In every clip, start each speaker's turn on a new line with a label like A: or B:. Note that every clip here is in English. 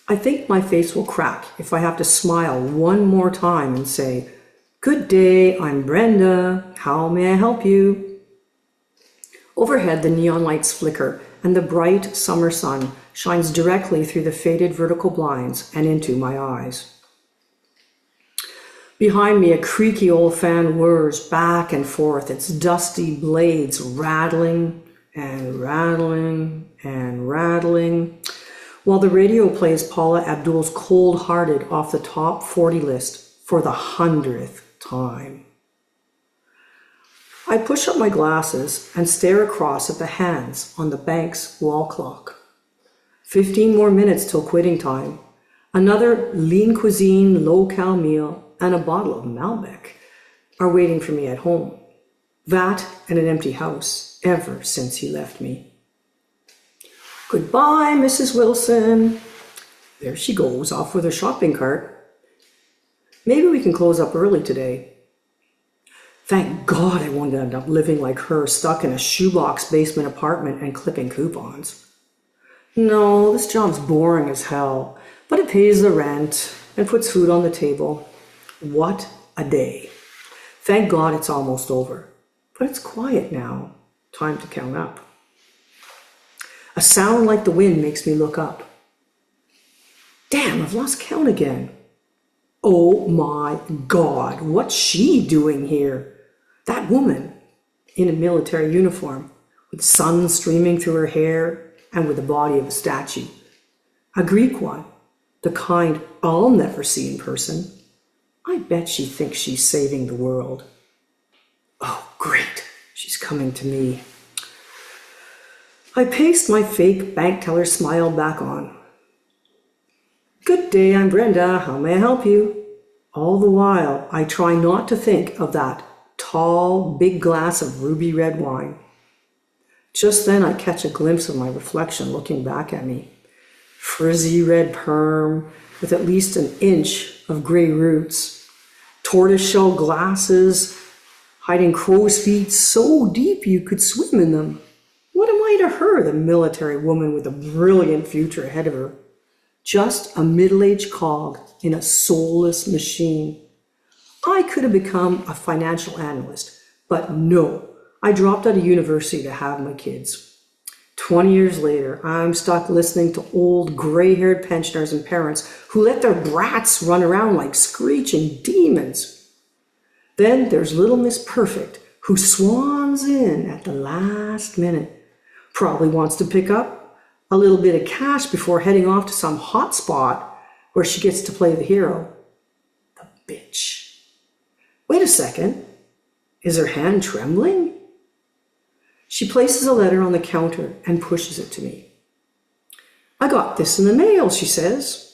A: I think my face will crack if I have to smile one more time and say, "Good day, I'm Brenda. How may I help you?" Overhead, the neon lights flicker, and the bright summer sun shines directly through the faded vertical blinds and into my eyes. Behind me, a creaky old fan whirs back and forth, its dusty blades rattling and rattling and rattling, while the radio plays Paula Abdul's Cold Hearted off the top 40 list for the 100th time. I push up my glasses and stare across at the hands on the bank's wall clock. 15 more minutes till quitting time. Another lean cuisine, low-cal meal and a bottle of Malbec are waiting for me at home. That and an empty house ever since he left me. "Goodbye, Mrs. Wilson." There she goes, off with her shopping cart. Maybe we can close up early today. Thank God I won't end up living like her, stuck in a shoebox basement apartment and clipping coupons. No, this job's boring as hell, but it pays the rent and puts food on the table. What a day. Thank God it's almost over, but it's quiet now. Time to count up. A sound like the wind makes me look up. Damn, I've lost count again. Oh my God, what's she doing here? That woman in a military uniform, with sun streaming through her hair and with the body of a statue. A Greek one, the kind I'll never see in person. I bet she thinks she's saving the world. Oh, great, she's coming to me. I paste my fake bank teller smile back on. "Good day, I'm Brenda. How may I help you?" All the while, I try not to think of that tall, big glass of ruby red wine. Just then, I catch a glimpse of my reflection looking back at me. Frizzy red perm with at least an inch of gray roots. Tortoiseshell glasses hiding crow's feet so deep you could swim in them. What am I to her, the military woman with a brilliant future ahead of her? Just a middle-aged cog in a soulless machine. I could have become a financial analyst, but no, I dropped out of university to have my kids. 20 years later, I'm stuck listening to old gray-haired pensioners and parents who let their brats run around like screeching demons. Then there's little Miss Perfect, who swans in at the last minute. Probably wants to pick up a little bit of cash before heading off to some hot spot where she gets to play the hero. The bitch. Wait a second. Is her hand trembling? She places a letter on the counter and pushes it to me. "I got this in the mail," she says.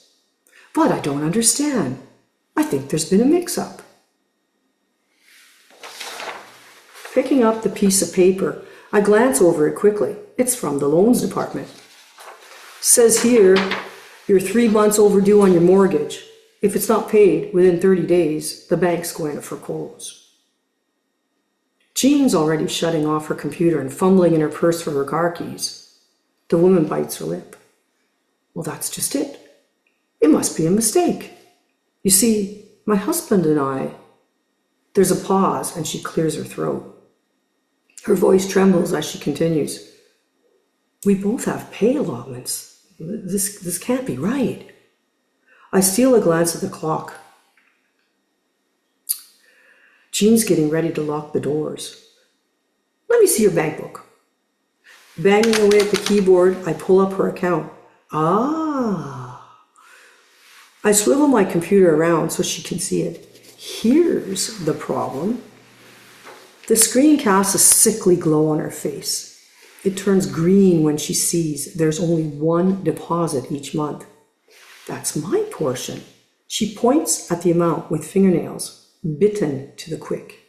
A: "But I don't understand. I think there's been a mix-up." Picking up the piece of paper, I glance over it quickly. It's from the loans department. Says here, you're 3 months overdue on your mortgage. If it's not paid within 30 days, the bank's going to foreclose. Jean's already shutting off her computer and fumbling in her purse for her car keys. The woman bites her lip. Well, that's just it. It must be a mistake. You see, my husband and I... There's a pause and she clears her throat. Her voice trembles as she continues. "We both have pay allotments. This can't be right." I steal a glance at the clock. Jean's getting ready to lock the doors. "Let me see your bank book." Banging away at the keyboard, I pull up her account. Ah. I swivel my computer around so she can see it. Here's the problem. The screen casts a sickly glow on her face. It turns green when she sees there's only one deposit each month. That's my portion. She points at the amount with fingernails, bitten to the quick.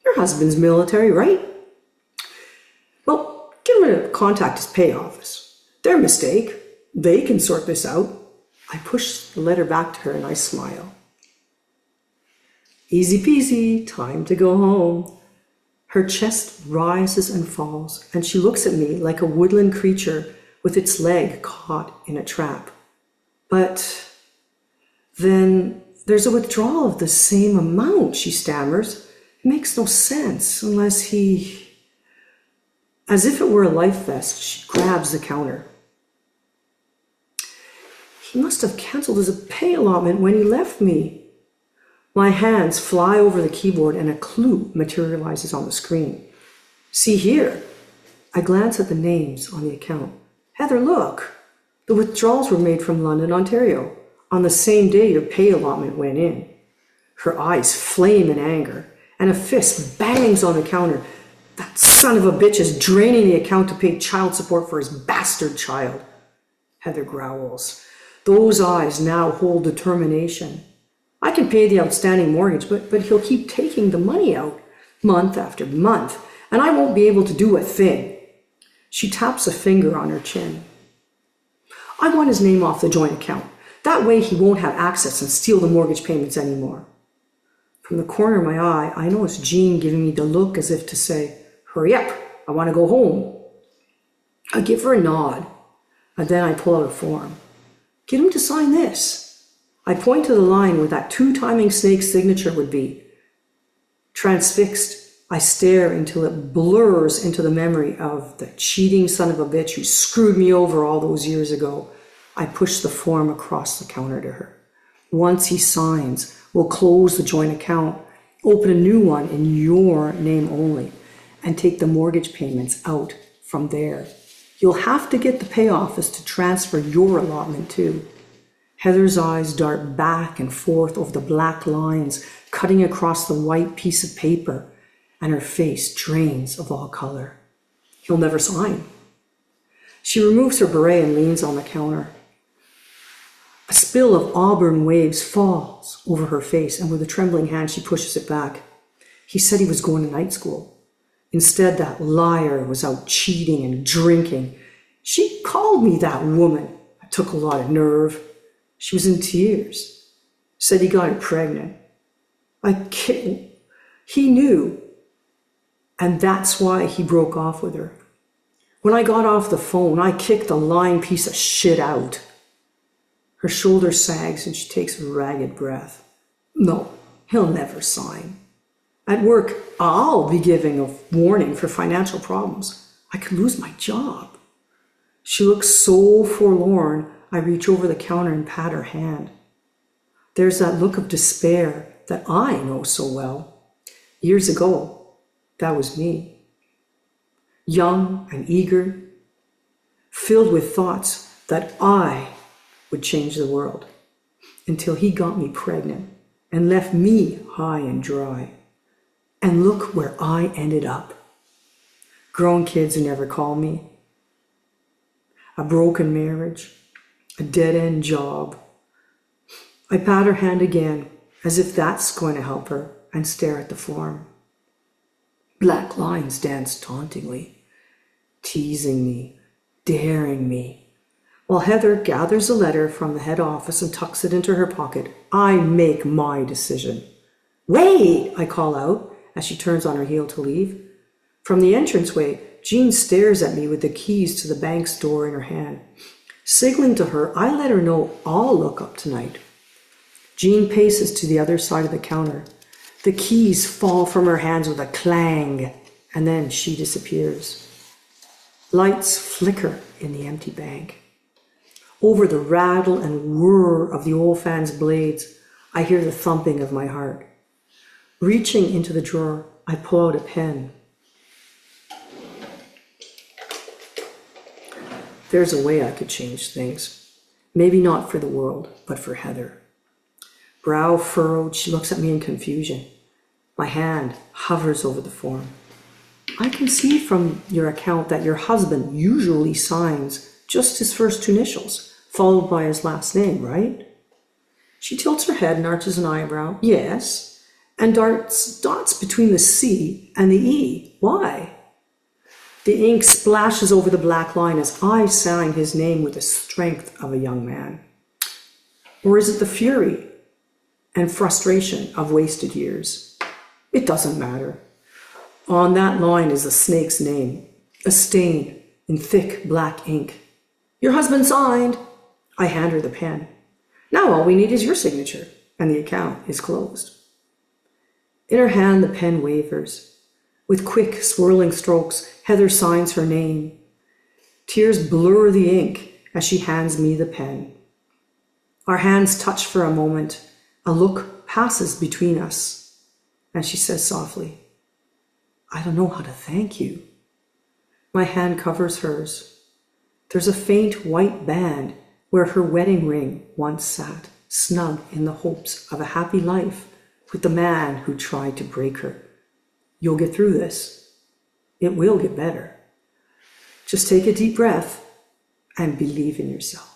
A: "Your husband's military, right? Well, get him to contact his pay office. Their mistake. They can sort this out." I push the letter back to her and I smile. Easy peasy, time to go home. Her chest rises and falls, and she looks at me like a woodland creature with its leg caught in a trap. But then there's a withdrawal of the same amount, she stammers. It makes no sense unless he... As if it were a life vest, she grabs the counter. He must have canceled his pay allotment when he left me. My hands fly over the keyboard and a clue materializes on the screen. See here. I glance at the names on the account. Heather, look. The withdrawals were made from London, Ontario, on the same day your pay allotment went in. Her eyes flame in anger, and a fist bangs on the counter. That son of a bitch is draining the account to pay child support for his bastard child. Heather growls. Those eyes now hold determination. I can pay the outstanding mortgage, but he'll keep taking the money out, month after month, and I won't be able to do a thing. She taps a finger on her chin. I want his name off the joint account. That way he won't have access and steal the mortgage payments anymore. From the corner of my eye, I notice Jean giving me the look as if to say, hurry up, I want to go home. I give her a nod, and then I pull out a form. Get him to sign this. I point to the line where that two-timing snake's signature would be. Transfixed, I stare until it blurs into the memory of the cheating son of a bitch who screwed me over all those years ago. I push the form across the counter to her. Once he signs, we'll close the joint account, open a new one in your name only, and take the mortgage payments out from there. You'll have to get the pay office to transfer your allotment too. Heather's eyes dart back and forth over the black lines cutting across the white piece of paper, and her face drains of all color. He'll never sign. She removes her beret and leans on the counter. A spill of auburn waves falls over her face, and with a trembling hand she pushes it back. He said he was going to night school. Instead, that liar was out cheating and drinking. She called me that woman. I took a lot of nerve. She was in tears. Said he got her pregnant. He knew. And that's why he broke off with her. When I got off the phone, I kicked the lying piece of shit out. Her shoulder sags and she takes a ragged breath. No, he'll never sign. At work, I'll be giving a warning for financial problems. I could lose my job. She looks so forlorn, I reach over the counter and pat her hand. There's that look of despair that I know so well. Years ago, that was me. Young and eager, filled with thoughts that I would change the world, until he got me pregnant and left me high and dry. And look where I ended up. Grown kids who never call me. A broken marriage. A dead-end job. I pat her hand again, as if that's going to help her, and stare at the form. Black lines dance tauntingly, teasing me, daring me. While Heather gathers a letter from the head office and tucks it into her pocket, I make my decision. Wait, I call out, as she turns on her heel to leave. From the entranceway, Jean stares at me with the keys to the bank's door in her hand. Signaling to her, I let her know I'll look up tonight. Jean paces to the other side of the counter. The keys fall from her hands with a clang, and then she disappears. Lights flicker in the empty bank. Over the rattle and whir of the old fan's blades, I hear the thumping of my heart. Reaching into the drawer, I pull out a pen. There's a way I could change things. Maybe not for the world, but for Heather. Brow furrowed, she looks at me in confusion. My hand hovers over the form. I can see from your account that your husband usually signs just his first two initials, followed by his last name, right? She tilts her head and arches an eyebrow. Yes. And darts dots between the C and the E. Why? The ink splashes over the black line as I sign his name with the strength of a young man. Or is it the fury and frustration of wasted years? It doesn't matter. On that line is the snake's name, a stain in thick black ink. Your husband signed. I hand her the pen. Now all we need is your signature, and the account is closed. In her hand, the pen wavers. With quick, swirling strokes, Heather signs her name. Tears blur the ink as she hands me the pen. Our hands touch for a moment. A look passes between us, and she says softly, "I don't know how to thank you." My hand covers hers. There's a faint white band where her wedding ring once sat, snug in the hopes of a happy life with the man who tried to break her. You'll get through this. It will get better. Just take a deep breath and believe in yourself.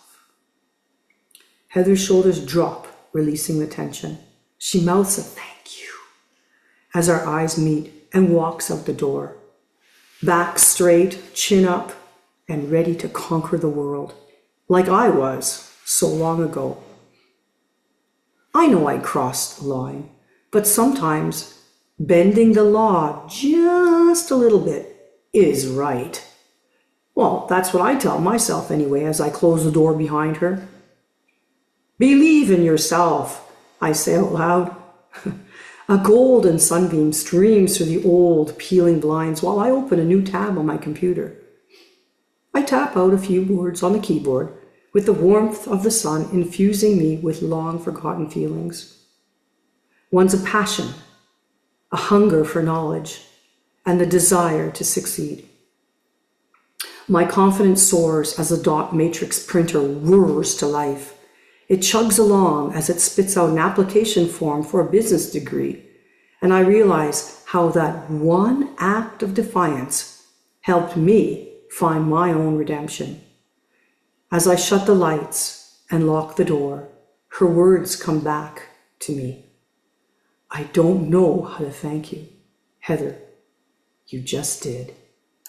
A: Heather's shoulders drop, releasing the tension. She mouths a thank you as our eyes meet and walks out the door. Back straight, chin up, and ready to conquer the world, like I was so long ago. I know I crossed the line, but sometimes bending the law just a little bit is right. Well, that's what I tell myself anyway as I close the door behind her. Believe in yourself, I say out loud. A golden sunbeam streams through the old, peeling blinds while I open a new tab on my computer. I tap out a few words on the keyboard, with the warmth of the sun infusing me with long-forgotten feelings. One's a passion, a hunger for knowledge, and the desire to succeed. My confidence soars as the dot matrix printer whirs to life. It chugs along as it spits out an application form for a business degree, and I realize how that one act of defiance helped me find my own redemption. As I shut the lights and lock the door, her words come back to me. I don't know how to thank you, Heather. You just did.